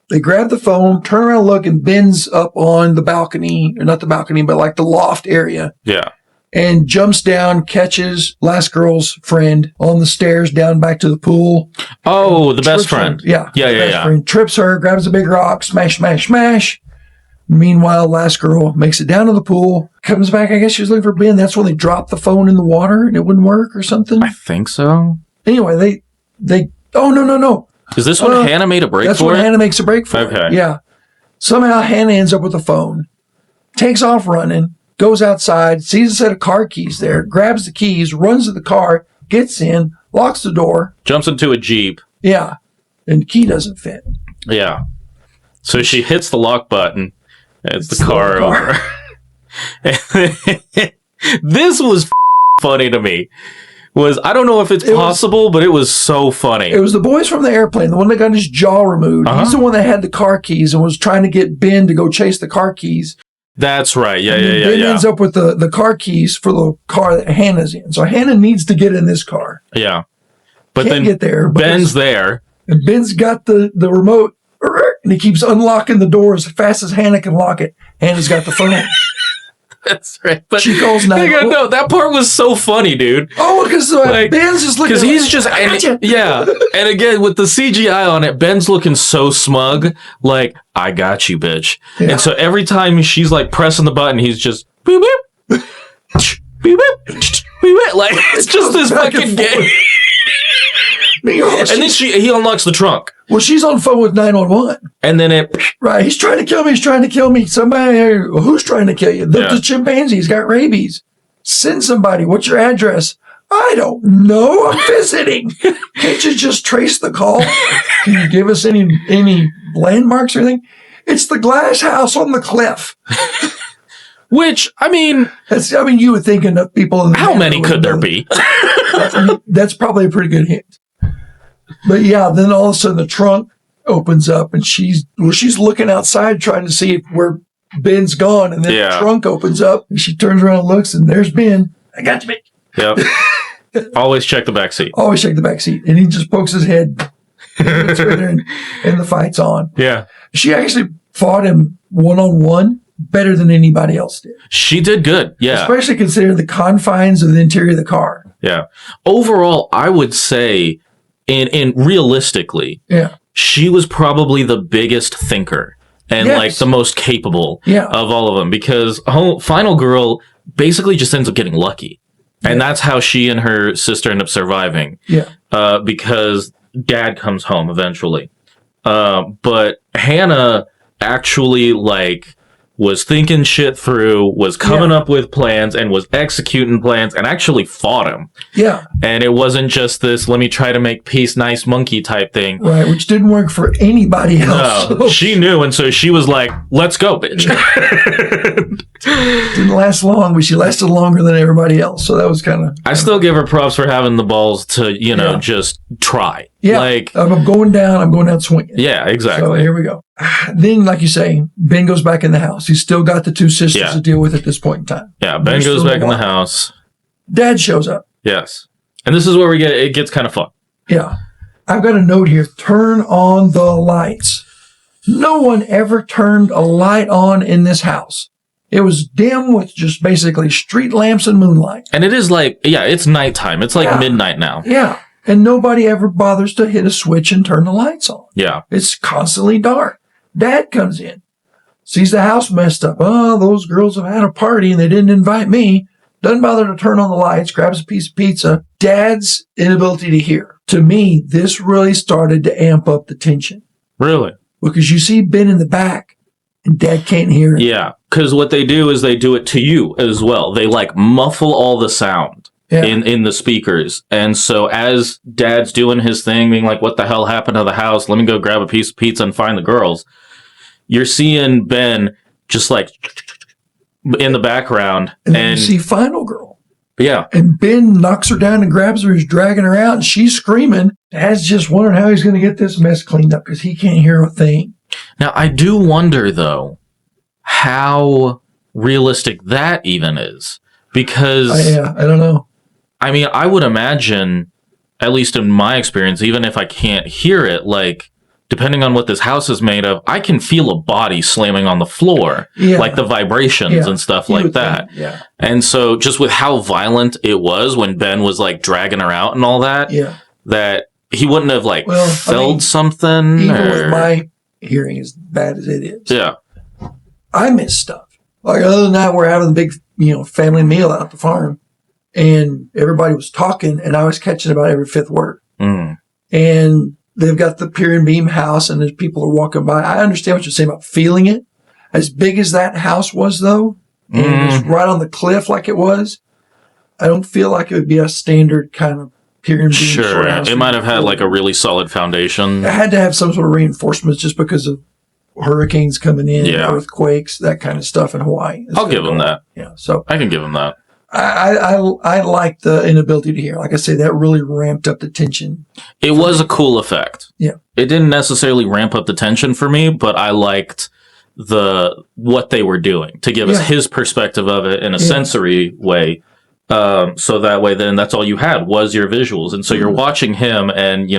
They grab the phone, turn around, look, and Ben's up on the balcony, or not the balcony, but like the loft area. Yeah. And jumps down, catches last girl's friend on the stairs down back to the pool. Oh, the best friend. Yeah. Yeah. Friend trips her, grabs a big rock, smash, smash, smash. Meanwhile, last girl makes it down to the pool, comes back. I guess she was looking for Ben. That's when they dropped the phone in the water and it wouldn't work or something. I think so. Anyway, oh, no. Is this when Hannah made a break for it? That's when Hannah makes a break for it. Okay. Yeah. Somehow Hannah ends up with the phone, takes off running, goes outside, sees a set of car keys there, grabs the keys, runs to the car, gets in, locks the door. Jumps into a Jeep. Yeah. And the key doesn't fit. Yeah. So she hits the lock button. It's the car over. This was funny to me. I don't know if it's possible, but it was so funny. It was the boys from the airplane, the one that got his jaw removed. Uh-huh. He's the one that had the car keys and was trying to get Ben to go chase the car keys. That's right. Yeah. Ben ends up with the car keys for the car that Hannah's in. So Hannah needs to get in this car. Yeah. But Can't then get there. Ben's there. And Ben's got the remote, and he keeps unlocking the door as fast as Hannah can lock it. Hannah's got the phone. That's right. But she calls 911. No, that part was so funny, dude. Oh, because Ben's just looking. Because he's just, yeah. And again, with the CGI on it, Ben's looking so smug, like, I got you, bitch. Yeah. And so every time she's like pressing the button, he's just, beep, beep, beep, beep, beep, beep. Like, it's just this fucking game. And then he unlocks the trunk. Well, she's on the phone with 911. And then right, he's trying to kill me. Somebody, who's trying to kill you? The chimpanzee, he's got rabies. Send somebody. What's your address? I don't know. I'm visiting. Can't you just trace the call? Can you give us any landmarks or anything? It's the glass house on the cliff. Which, you would think enough people in the how many could there be? That's probably a pretty good hint. But yeah, then all of a sudden the trunk opens up and she's looking outside trying to see where Ben's gone. And then the trunk opens up and she turns around and looks and there's Ben. I got you, Ben. Yep. Always check the back seat. Always check the back seat. And he just pokes his head and the fight's on. Yeah. She actually fought him one-on-one better than anybody else did. She did good. Yeah. Especially considering the confines of the interior of the car. Yeah. Overall, I would say in realistically, she was probably the biggest thinker and Yes. like the most capable Yeah. of all of them, because Final Girl basically just ends up getting lucky. And that's how she and her sister end up surviving. Yeah. Because dad comes home eventually. But Hannah actually like was thinking shit through, was coming up with plans, and was executing plans, and actually fought him. Yeah. And it wasn't just this, let me try to make peace, nice monkey type thing. Right. Which didn't work for anybody else. No, she knew, and so she was like, let's go, bitch. Didn't last long, but she lasted longer than everybody else. So that was kind of. I still give her props for having the balls to, just try. Yeah. Like, I'm going down swinging. yeah, exactly. So here we go. Then, like you say, Ben goes back in the house. He's still got the two sisters to deal with at this point in time. Yeah, Ben There's goes still back in the one. house. Dad shows up. Yes. And this is where it gets kind of fun. Yeah. I've got a note here. Turn on the lights. No one ever turned a light on in this house. It was dim with just basically street lamps and moonlight. And it is like, it's nighttime. It's like midnight now. Yeah. And nobody ever bothers to hit a switch and turn the lights on. Yeah. It's constantly dark. Dad comes in, sees the house messed up. Oh, those girls have had a party and they didn't invite me. Doesn't bother to turn on the lights, grabs a piece of pizza. Dad's inability to hear. To me, this really started to amp up the tension. Really? Because you see Ben in the back and Dad can't hear it. Yeah. Because what they do is they do it to you as well. They like muffle all the sound in the speakers. And so as Dad's doing his thing, being like, what the hell happened to the house? Let me go grab a piece of pizza and find the girls. You're seeing Ben just like in the background. And then you see Final Girl. Yeah. And Ben knocks her down and grabs her. He's dragging her out and she's screaming. Dad's just wondering how he's going to get this mess cleaned up because he can't hear a thing. Now, I do wonder, though, how realistic that even is. Because, I don't know. I mean, I would imagine, at least in my experience, even if I can't hear it, like, depending on what this house is made of, I can feel a body slamming on the floor, like the vibrations and stuff like that. And so just with how violent it was when Ben was like dragging her out and all that, that he wouldn't have like felt something. Even with my hearing as bad as it is. Yeah. I miss stuff. Like other than that, we're having a big, family meal out at the farm and everybody was talking and I was catching about every fifth word. And they've got the pier and beam house and there's people are walking by. I understand what you're saying about feeling it. As big as that house was though, and it's right on the cliff like it was, I don't feel like it would be a standard kind of pier and beam. Sure. It might have had like a really solid foundation. It had to have some sort of reinforcements just because of hurricanes coming in, earthquakes, that kind of stuff in Hawaii. I'll give them that. Yeah. So I can give them that. I like the inability to hear. Like I say, that really ramped up the tension. It was a cool effect. Yeah. It didn't necessarily ramp up the tension for me, but I liked what they were doing to give us his perspective of it in a sensory way. So that way, then that's all you had was your visuals. And so you're watching him and,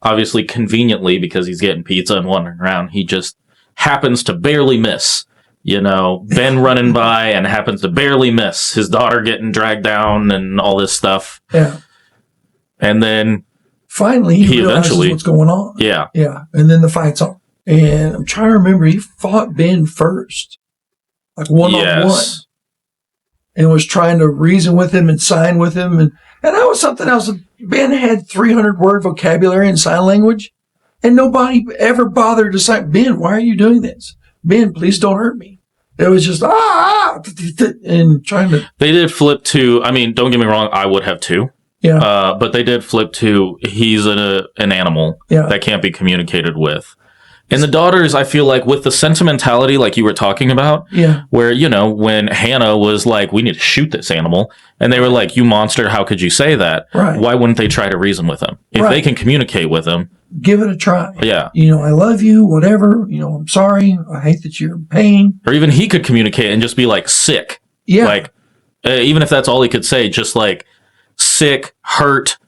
obviously conveniently because he's getting pizza and wandering around, he just happens to barely miss. Ben running by and happens to barely miss his daughter getting dragged down and all this stuff. Yeah. And then finally he realizes what's going on. Yeah. Yeah. And then the fight's on. And I'm trying to remember, he fought Ben first, like one-on-one, and was trying to reason with him and sign with him. And that was something else. Ben had 300-word vocabulary in sign language, and nobody ever bothered to say, Ben, why are you doing this? Ben, please don't hurt me. It was just, and trying to. They did flip to, I mean, don't get me wrong, I would have too. Yeah. But they did flip to, he's an animal that can't be communicated with. And the daughters, I feel like with the sentimentality like you were talking about, where, when Hannah was like, we need to shoot this animal, and they were like, you monster, how could you say that? Right. Why wouldn't they try to reason with him? If they can communicate with him. Give it a try. Yeah. I love you, whatever. I'm sorry. I hate that you're in pain. Or even he could communicate and just be like, sick. Yeah. Like, even if that's all he could say, just like, sick, hurt,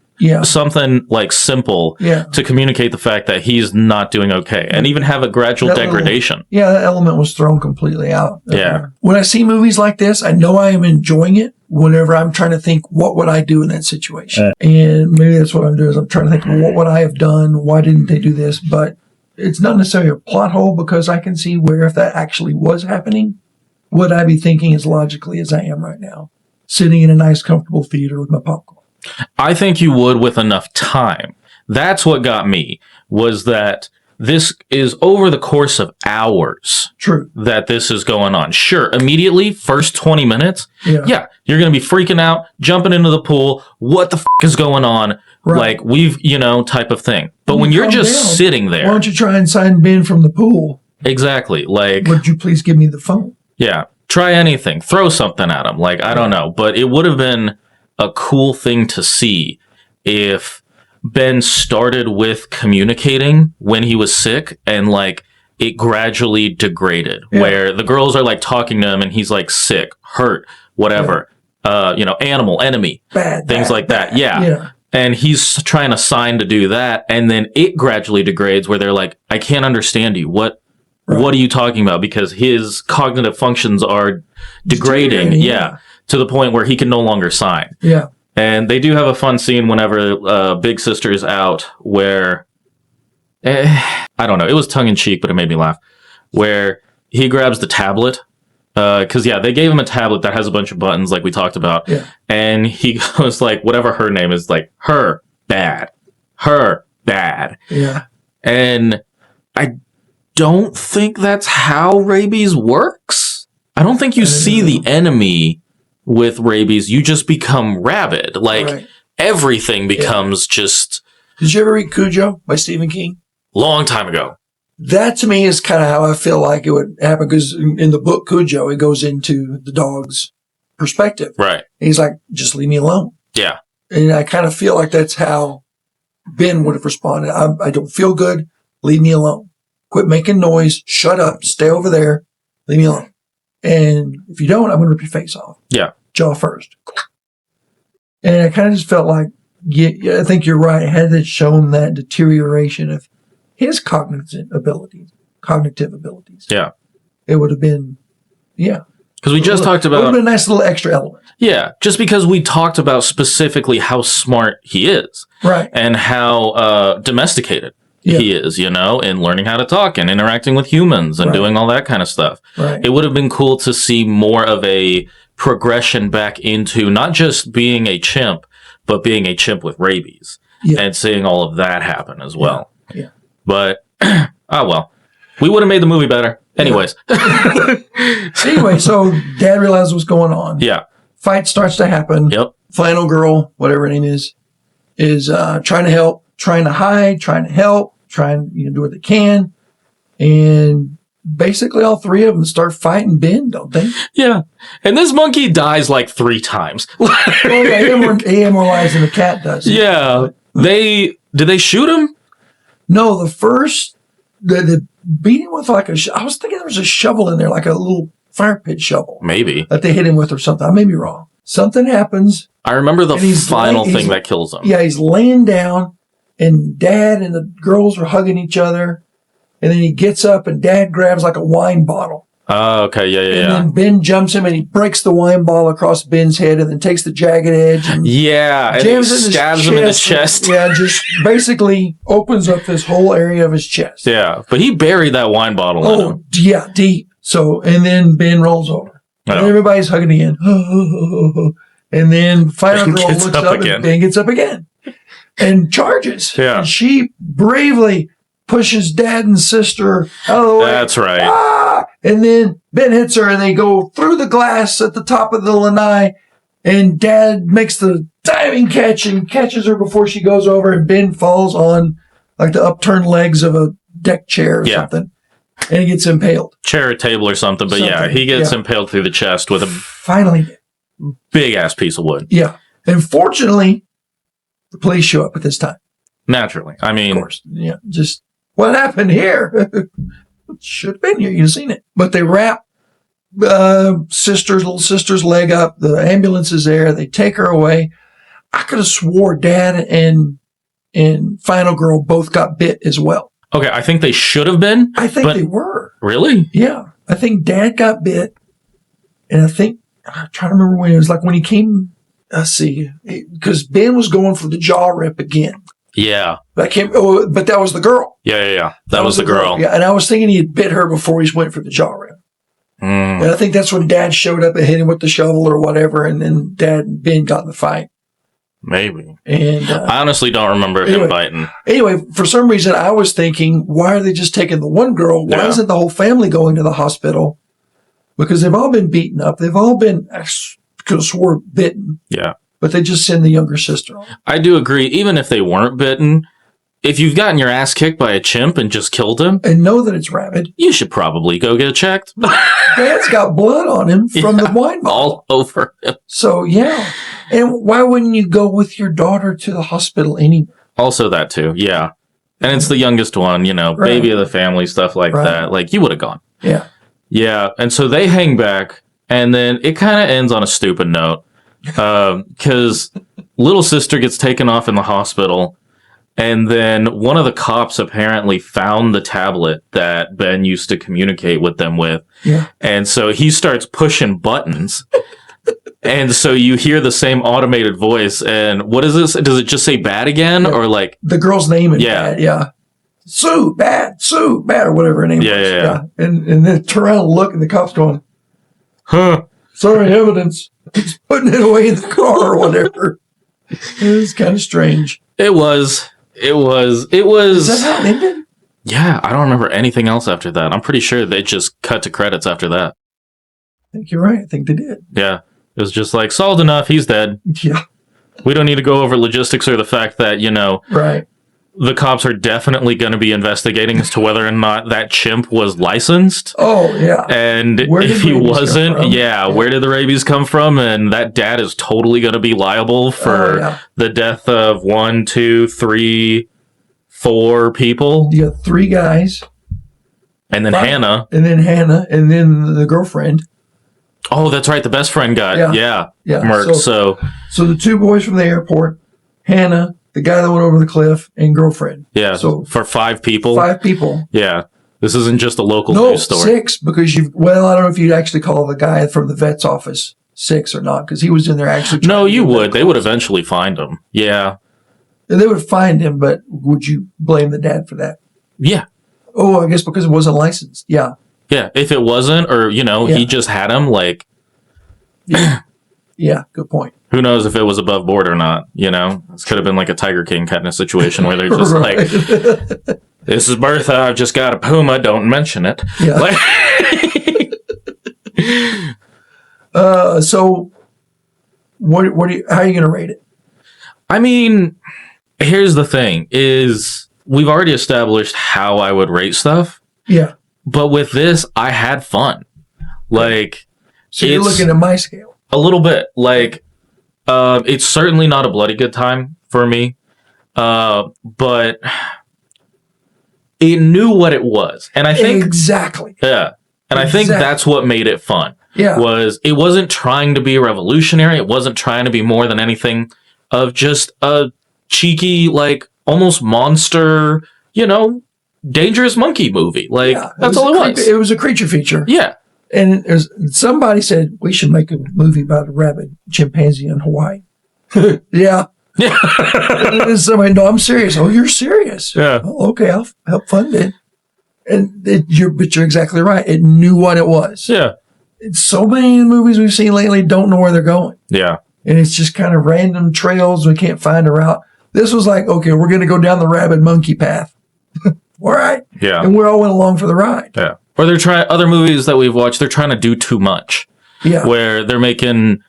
something like simple to communicate the fact that he's not doing okay and even have a gradual degradation. That element was thrown completely out. Yeah. When I see movies like this, I know I am enjoying it whenever I'm trying to think, what would I do in that situation? And maybe that's what I'm doing is I'm trying to think, what would I have done? Why didn't they do this? But it's not necessarily a plot hole because I can see where if that actually was happening, would I be thinking as logically as I am right now, sitting in a nice, comfortable theater with my popcorn? I think you would with enough time. That's what got me, was that this is over the course of hours. True. That this is going on. Sure, immediately, first 20 minutes, yeah, you're going to be freaking out, jumping into the pool. What the is going on? Right. Like, type of thing. But when you're just sitting there. Why don't you try and sign Ben from the pool? Exactly. Like, would you please give me the phone? Yeah. Try anything. Throw something at him. Like, I don't know. But it would have been a cool thing to see if Ben started with communicating when he was sick and like it gradually degraded where the girls are like talking to him and he's like sick, hurt, whatever, animal, enemy, things like that. Yeah. And he's trying to sign to do that. And then it gradually degrades where they're like, I can't understand you. What are you talking about? Because his cognitive functions are degrading. Yeah. To the point where he can no longer sign. Yeah. And they do have a fun scene whenever Big Sister is out where, I don't know, it was tongue-in-cheek, but it made me laugh, where he grabs the tablet, because, they gave him a tablet that has a bunch of buttons like we talked about, and he goes like, whatever her name is, like, her bad. Yeah. And I don't think that's how rabies works. I don't think you see the enemy with rabies. You just become rabid. Like, everything becomes just... Did you ever read Cujo by Stephen King? Long time ago. That to me is kind of how I feel like it would happen, because in the book Cujo, it goes into the dog's perspective. Right. And he's like, just leave me alone. Yeah. And I kind of feel like that's how Ben would have responded. I don't feel good. Leave me alone. Quit making noise. Shut up. Stay over there. Leave me alone. And if you don't, I'm going to rip your face off. Yeah. Jaw first. And I kind of just felt like, I think you're right. Had it shown that deterioration of his cognitive abilities. Yeah. It would have been, Because we just talked about... It would have been a nice little extra element. Yeah. Just because we talked about specifically how smart he is. Right. And how domesticated he is, in learning how to talk and interacting with humans and doing all that kind of stuff. Right. It would have been cool to see more of a progression back into not just being a chimp, but being a chimp with rabies and seeing all of that happen as well. Yeah. But, we would have made the movie better. Anyways. Anyway, so Dad realizes what's going on. Yeah. Fight starts to happen. Yep. Flannel girl, whatever her name is trying to help, trying to hide, trying to help, trying to do what they can. And basically all three of them start fighting Ben, don't they? Yeah. And this monkey dies like 3 times. He more lives than the cat does. Yeah. Did they shoot him? No, the first, the beat him with like I was thinking there was a shovel in there, like a little fire pit shovel. Maybe. That they hit him with or something. I may be wrong. Something happens. I remember the final thing that kills him. Yeah, he's laying down and Dad and the girls are hugging each other. And then he gets up and Dad grabs like a wine bottle. Oh, okay. Yeah. And then Ben jumps him and he breaks the wine bottle across Ben's head and then takes the jagged edge and jams it stabs him in the chest. Just basically opens up this whole area of his chest. Yeah, but he buried that wine bottle in him. Yeah, deep. So, and then Ben rolls over. And everybody's hugging again. And then Final Girl looks up and Ben gets up again and charges. Yeah. And she bravely pushes Dad and sister out of the way. That's right. Ah! And then Ben hits her and they go through the glass at the top of the lanai. And Dad makes the diving catch and catches her before she goes over. And Ben falls on like the upturned legs of a deck chair or something. And he gets impaled. Chair or table or something. But he gets impaled through the chest with a finally big ass piece of wood. Yeah. And fortunately, the police show up at this time. Naturally. I mean, of course. Yeah. Just what happened here? Should have been here. You'd have seen it. But they wrap little sister's leg up. The ambulance is there. They take her away. I could have swore Dad and Final Girl both got bit as well. Okay, I think they should have been. I think they were. Really? Yeah. I think Dad got bit. And I think, I'm trying to remember when it was like when he came, let's see, because Ben was going for the jaw rip again. Yeah. But that was the girl. Yeah. That was the girl. Yeah, and I was thinking he had bit her before he went for the jaw rip. Mm. And I think that's when Dad showed up and hit him with the shovel or whatever, and then Dad and Ben got in the fight. Maybe. And I honestly don't remember him biting. Anyway, for some reason, I was thinking, why are they just taking the one girl? Why isn't the whole family going to the hospital? Because they've all been beaten up. They've all been, I could have swore, bitten. Yeah. But they just send the younger sister on. I do agree. Even if they weren't bitten, if you've gotten your ass kicked by a chimp and just killed him, and know that it's rabid, you should probably go get checked. Dad's got blood on him from the wine bottle. All over him. So, yeah. And why wouldn't you go with your daughter to the hospital anyway? Also that too, yeah. And it's the youngest one, baby of the family, stuff like that. Like, you would have gone. Yeah. Yeah, and so they hang back, and then it kind of ends on a stupid note. Because little sister gets taken off in the hospital, and then one of the cops apparently found the tablet that Ben used to communicate with them with. Yeah. And so he starts pushing buttons. And so you hear the same automated voice. And what is this? Does it just say bad again? Yeah. Or like the girl's name is bad. Yeah. Sue, bad, or whatever her name was. Yeah. And then turn around and look, and the cop's going, huh? Sorry, evidence. He's putting it away in the car or whatever. It was kind of strange. It was. Is that how it ended? Yeah, I don't remember anything else after that. I'm pretty sure they just cut to credits after that. I think you're right. I think they did. Yeah. It was just like, solved enough. He's dead. Yeah. We don't need to go over logistics or the fact that, right. The cops are definitely going to be investigating as to whether or not that chimp was licensed. Oh, yeah. And if he wasn't, where did the rabies come from? And that dad is totally going to be liable for the death of 1, 2, 3, 4 people. You got 3 guys. And then Hannah. And then the girlfriend. Oh, that's right. The best friend got, murked. So the 2 boys from the airport, Hannah, the guy that went over the cliff, and girlfriend. Yeah. So for 5 people. 5 people. Yeah. This isn't just a local news story. 6, because I don't know if you'd actually call the guy from the vet's office 6 or not, because he was in there actually. No, you would. They would eventually find him. Yeah. They would find him, but would you blame the dad for that? Yeah. Oh, I guess because it wasn't licensed. Yeah. Yeah. If it wasn't, or, he just had him, like. Yeah, good point. Who knows if it was above board or not, This could have been like a Tiger King kind of situation where they're just like, this is Bertha, I've just got a puma, don't mention it. Yeah. So, how are you going to rate it? I mean, here's the thing, is we've already established how I would rate stuff. Yeah. But with this, I had fun. Like... So you're looking at my scale. A little bit. Like... it's certainly not a bloody good time for me, but it knew what it was. And I think... Exactly. Yeah. And I think that's what made it fun. Yeah. It wasn't trying to be revolutionary. It wasn't trying to be more than anything of just a cheeky, like, almost monster, dangerous monkey movie. Like, that's all it was. It was a creature feature. Yeah. And somebody said, we should make a movie about a rabid chimpanzee in Hawaii. Yeah. And somebody, no, I'm serious. Oh, you're serious? Yeah. Well, okay, I'll help fund it. But you're exactly right. It knew what it was. Yeah. So many movies we've seen lately don't know where they're going. Yeah. And it's just kind of random trails. We can't find a route. This was like, okay, we're going to go down the rabid monkey path. All right. Yeah. And we all went along for the ride. Yeah. Or they're trying, other movies that we've watched, they're trying to do too much. Yeah. Where they're making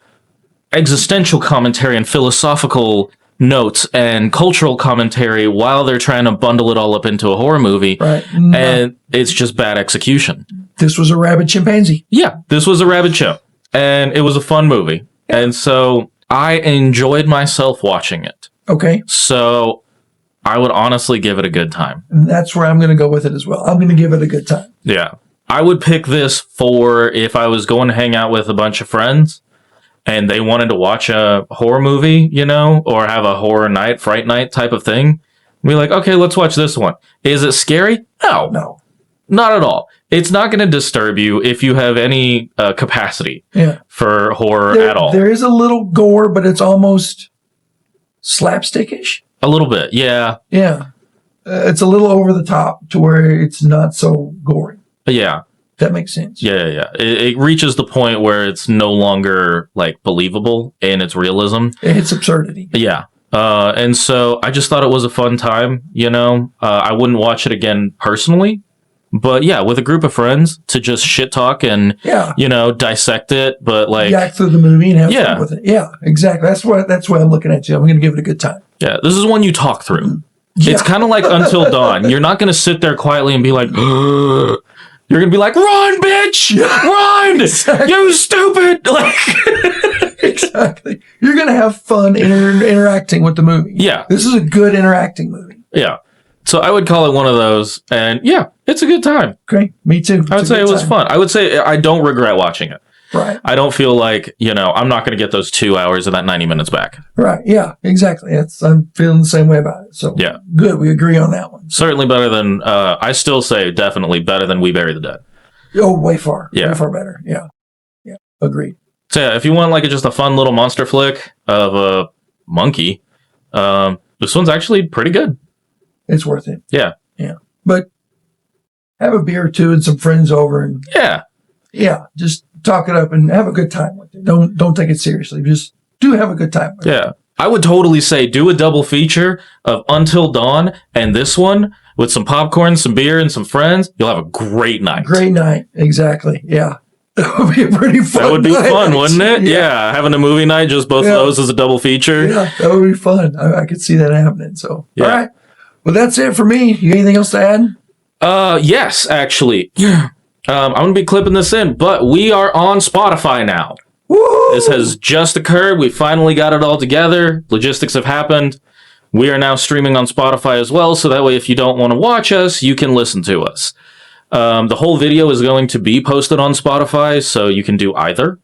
existential commentary and philosophical notes and cultural commentary while they're trying to bundle it all up into a horror movie. Right. And it's just bad execution. This was a rabid chimpanzee. Yeah. This was a rabid chimp. And it was a fun movie. Yeah. And so I enjoyed myself watching it. Okay. So I would honestly give it a good time. And that's where I'm going to go with it as well. I'm going to give it a good time. Yeah. I would pick this for if I was going to hang out with a bunch of friends and they wanted to watch a horror movie, or have a horror night, fright night type of thing. Be like, okay, let's watch this one. Is it scary? No. Not at all. It's not going to disturb you if you have any capacity for horror at all. There is a little gore, but it's almost slapstickish. A little bit, yeah. Yeah. It's a little over the top to where it's not so gory. Yeah. That makes sense. Yeah. It reaches the point where it's no longer like believable in its realism. It's absurdity. Yeah. And so I just thought it was a fun time, you know. I wouldn't watch it again personally, but yeah, with a group of friends to just shit talk and you know, dissect it, but like yak through the movie and have fun with it. Yeah, exactly. That's why I'm looking at you. I'm going to give it a good time. Yeah, this is one you talk through. It's kind of like Until Dawn. You're not going to sit there quietly and be like, you're going to be like, run, bitch! Run! Exactly. You stupid! Like, exactly. You're going to have fun interacting with the movie. Yeah. This is a good interacting movie. Yeah. So I would call it one of those. And yeah, it's a good time. Great. Me too. I would say it was fun. I would say I don't regret watching it. Right. I don't feel like, you know, I'm not going to get those 2 hours of that 90 minutes back. Right. Yeah, exactly. I'm feeling the same way about it. So yeah, good. We agree on that one. Certainly better than, I still say definitely better than We Bury the Dead. Oh, way far. Yeah. Way far better. Yeah. Yeah. Agreed. So yeah, if you want like just a fun little monster flick of a monkey, this one's actually pretty good. It's worth it. Yeah. Yeah. But have a beer or two and some friends over and yeah, just talk it up and have a good time with it. Don't take it seriously. Just do have a good time with it. Yeah. I would totally say do a double feature of Until Dawn and this one with some popcorn, some beer, and some friends. You'll have a great night. Great night. Exactly. Yeah. That would be a pretty fun That would be night. fun, wouldn't it? Yeah. Having a movie night, just both of those as a double feature. Yeah, that would be fun. I could see that happening. So, yeah. All right. Well, that's it for me. You got anything else to add? Yes, actually. I'm going to be clipping this in, but we are on Spotify now. Woo! This has just occurred. We finally got it all together. Logistics have happened. We are now streaming on Spotify as well, so that way if you don't want to watch us, you can listen to us. The whole video is going to be posted on Spotify, so you can do either.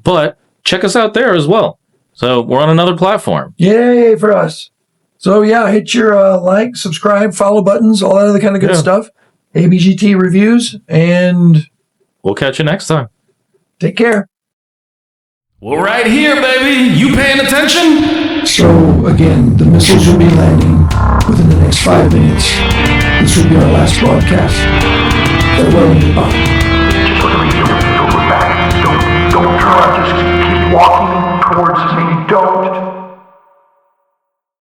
But check us out there as well. So we're on another platform. Yay for us. So yeah, hit your like, subscribe, follow buttons, all that other kind of good stuff. ABGT reviews, and we'll catch you next time. Take care. Well, right here, baby. You paying attention? So again, the missiles will be landing within the next 5 minutes. This will be our last broadcast. Farewell and goodbye. Don't turn around, just keep walking towards me. Don't.